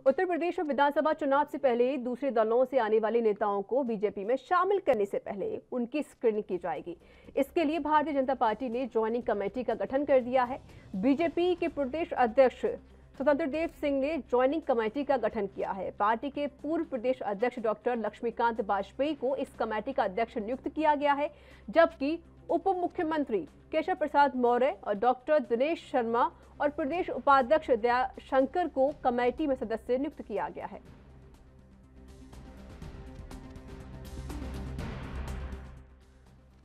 उत्तर प्रदेश में विधानसभा चुनाव से पहले दूसरे दलों से आने वाले नेताओं को बीजेपी में शामिल करने से पहले उनकी स्क्रीनिंग की जाएगी। इसके लिए भारतीय जनता पार्टी ने ज्वाइनिंग कमेटी का गठन कर दिया है। बीजेपी के प्रदेश अध्यक्ष स्वतंत्र देव सिंह ने ज्वाइनिंग कमेटी का गठन किया है। पार्टी के पूर्व प्रदेश अध्यक्ष डॉक्टर लक्ष्मीकांत वाजपेयी को इस कमेटी का अध्यक्ष नियुक्त किया गया है, जबकि उप मुख्यमंत्री केशव प्रसाद मौर्य और डॉक्टर दिनेश शर्मा और प्रदेश उपाध्यक्ष दयाशंकर को कमेटी में सदस्य नियुक्त किया गया है।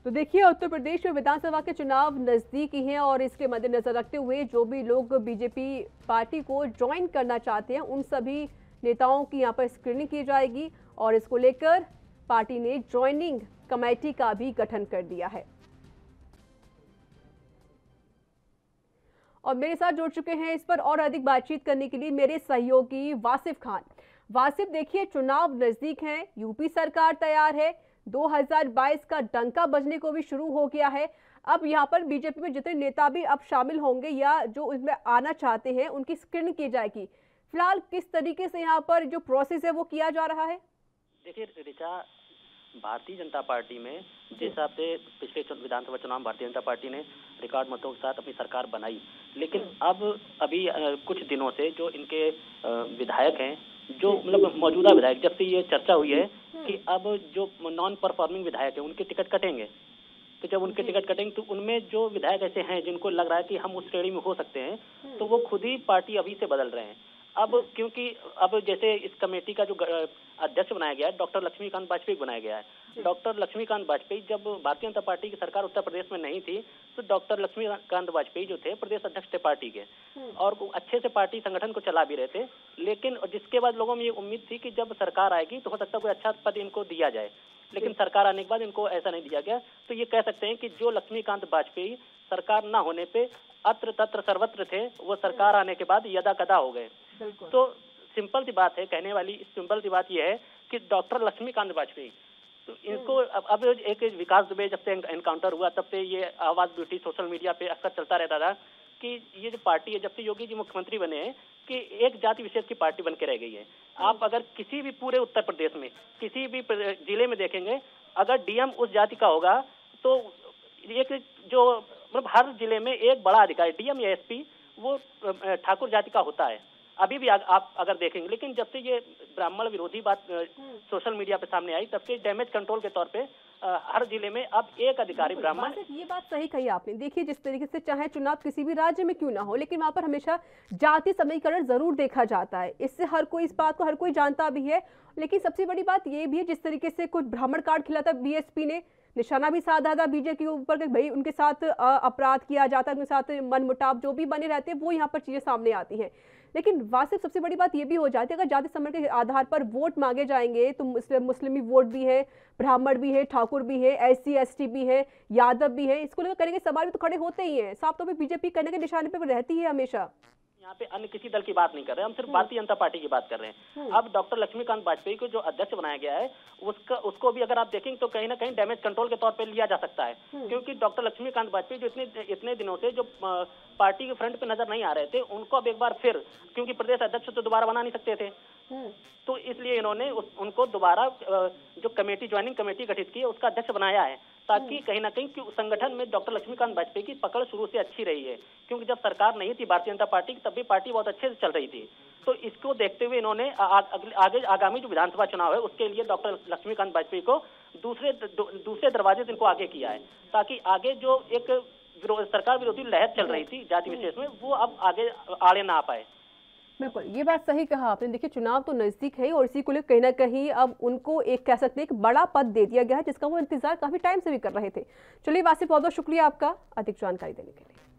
तो देखिए, उत्तर प्रदेश में विधानसभा के चुनाव नजदीक ही हैं और इसके मद्देनजर रखते हुए जो भी लोग बीजेपी पार्टी को ज्वाइन करना चाहते हैं उन सभी नेताओं की यहां पर स्क्रीनिंग की जाएगी और इसको लेकर पार्टी ने ज्वाइनिंग कमेटी का भी गठन कर दिया है। और मेरे साथ जुड़ चुके हैं इस पर और अधिक बातचीत करने के लिए मेरे सहयोगी वासिफ खान। वासिफ, देखिए, चुनाव नजदीक हैं, यूपी सरकार तैयार है, 2022 का डंका बजने को भी शुरू हो गया है। अब यहाँ पर बीजेपी में जितने नेता भी अब शामिल होंगे या जो इसमें आना चाहते हैं उनकी स्क्रीनिंग की जाएगी। फिलहाल किस तरीके से यहाँ पर जो प्रोसेस है वो किया जा रहा है? देखिए ऋचा, भारतीय जनता पार्टी में जिस हिसाब से पिछले विधानसभा चुनाव में भारतीय जनता पार्टी ने रिकॉर्ड मतों के साथ अपनी सरकार बनाई, लेकिन अब अभी कुछ दिनों से जो इनके विधायक हैं, जो मतलब मौजूदा विधायक, जब से ये चर्चा हुई है कि अब जो नॉन परफॉर्मिंग विधायक हैं उनके टिकट कटेंगे, तो जब उनके टिकट कटेंगे तो उनमें जो विधायक ऐसे हैं जिनको लग रहा है कि हम उस श्रेणी में हो सकते हैं, तो वो खुद ही पार्टी अभी से बदल रहे हैं। अब क्योंकि अब जैसे इस कमेटी का जो अध्यक्ष बनाया गया है, डॉक्टर लक्ष्मीकांत वाजपेयी बनाया गया है। डॉक्टर लक्ष्मीकांत वाजपेयी जब भारतीय जनता पार्टी की सरकार उत्तर प्रदेश में नहीं थी, तो डॉक्टर लक्ष्मीकांत वाजपेयी जो थे प्रदेश अध्यक्ष थे पार्टी के और अच्छे से पार्टी संगठन को चला भी रहे थे। लेकिन जिसके बाद लोगों में ये उम्मीद थी कि जब सरकार आएगी तो हो सकता है कोई अच्छा पद इनको दिया जाए, लेकिन सरकार आने के बाद इनको ऐसा नहीं दिया गया। तो ये कह सकते हैं कि जो लक्ष्मीकांत वाजपेयी सरकार न होने पे अत्र तत्र सर्वत्र थे, वो सरकार आने के बाद यदा कदा हो गए। तो सिंपल सी बात है, कहने वाली सिंपल सी बात यह है कि डॉक्टर लक्ष्मीकांत वाजपेयी, तो इनको अब एक विकास दुबे जब से एनकाउंटर हुआ तब से ये आवाज ब्यूटी सोशल मीडिया पे अक्सर चलता रहता था कि ये जो पार्टी है, जब से योगी जी मुख्यमंत्री बने हैं, कि एक जाति विशेष की पार्टी बन के रह गई है। आप अगर किसी भी पूरे उत्तर प्रदेश में किसी भी जिले में देखेंगे, अगर डीएम उस जाति का होगा तो एक जो मतलब हर जिले में एक बड़ा अधिकारी डीएम या एसपी वो ठाकुर जाति का होता है। अभी भी आप अगर देखेंगे, लेकिन जब से ये ब्राह्मण विरोधी बात सोशल मीडिया पे सामने आई, तब से डैमेज कंट्रोल के तौर पे हर जिले में अब एक अधिकारी ब्राह्मण। ये बात सही कही आपने। देखिए, जिस तरीके से चाहे चुनाव किसी भी राज्य में क्यों ना हो, लेकिन वहां पर हमेशा जाति समीकरण जरूर देखा जाता है। इससे हर कोई इस बात को हर कोई जानता भी है। लेकिन सबसे बड़ी बात ये भी है, जिस तरीके से कुछ ब्राह्मण कार्ड खिलाता बीएसपी ने, निशाना भी साधा था बीजेपी के ऊपर कि भाई उनके साथ अपराध किया जाता है, उनके साथ मनमुटाव जो भी बने रहते हैं, वो यहाँ पर चीजें सामने आती हैं। लेकिन वास्तव सबसे बड़ी बात ये भी हो जाती है, अगर जाति समीकरण के आधार पर वोट मांगे जाएंगे तो मुस्लिम वोट भी है, ब्राह्मण भी है, ठाकुर भी है, एससी एसटी भी है, यादव भी है, इसको लेकर करेंगे सवाल भी तो खड़े होते ही हैं। साफ तौर पर बीजेपी करने के निशाने पर रहती है हमेशा। यहाँ पे अन्य किसी दल की बात नहीं कर रहे हैं, हम सिर्फ भारतीय जनता पार्टी की बात कर रहे हैं। अब डॉक्टर लक्ष्मीकांत वाजपेयी को जो अध्यक्ष बनाया गया है उसको भी अगर आप देखेंगे तो कहीं ना कहीं डैमेज कंट्रोल के तौर पे लिया जा सकता है, क्योंकि डॉक्टर लक्ष्मीकांत वाजपेयी जो इतने दिनों से जो पार्टी के फ्रंट पे नजर नहीं आ रहे थे, उनको अब एक बार फिर, क्योंकि प्रदेश अध्यक्ष तो दोबारा बना नहीं सकते थे, तो इसलिए इन्होंने उनको दोबारा जो कमेटी ज्वाइनिंग कमेटी गठित की है उसका अध्यक्ष बनाया है, ताकि कहीं ना कहीं संगठन में डॉक्टर लक्ष्मीकांत वाजपेयी की पकड़ शुरू से अच्छी रही है। क्योंकि जब सरकार नहीं थी भारतीय जनता पार्टी की, तब भी पार्टी बहुत अच्छे से चल रही थी। तो इसको देखते हुए इन्होंने आगे आगामी जो विधानसभा चुनाव है उसके लिए डॉक्टर लक्ष्मीकांत वाजपेयी को दूसरे दरवाजे से इनको आगे किया है, ताकि आगे जो एक सरकार विरोधी लहर चल रही थी जाति विशेष में, वो अब आगे आड़े ना आ पाए। बिल्कुल, ये बात सही कहा आपने। देखिए, चुनाव तो नजदीक है और इसी को लेकर कहीं ना कहीं अब उनको एक कह सकते हैं एक बड़ा पद दे दिया गया है, जिसका वो इंतजार काफी टाइम से भी कर रहे थे। चलिए वासिफ, बहुत बहुत शुक्रिया आपका अधिक जानकारी देने के लिए।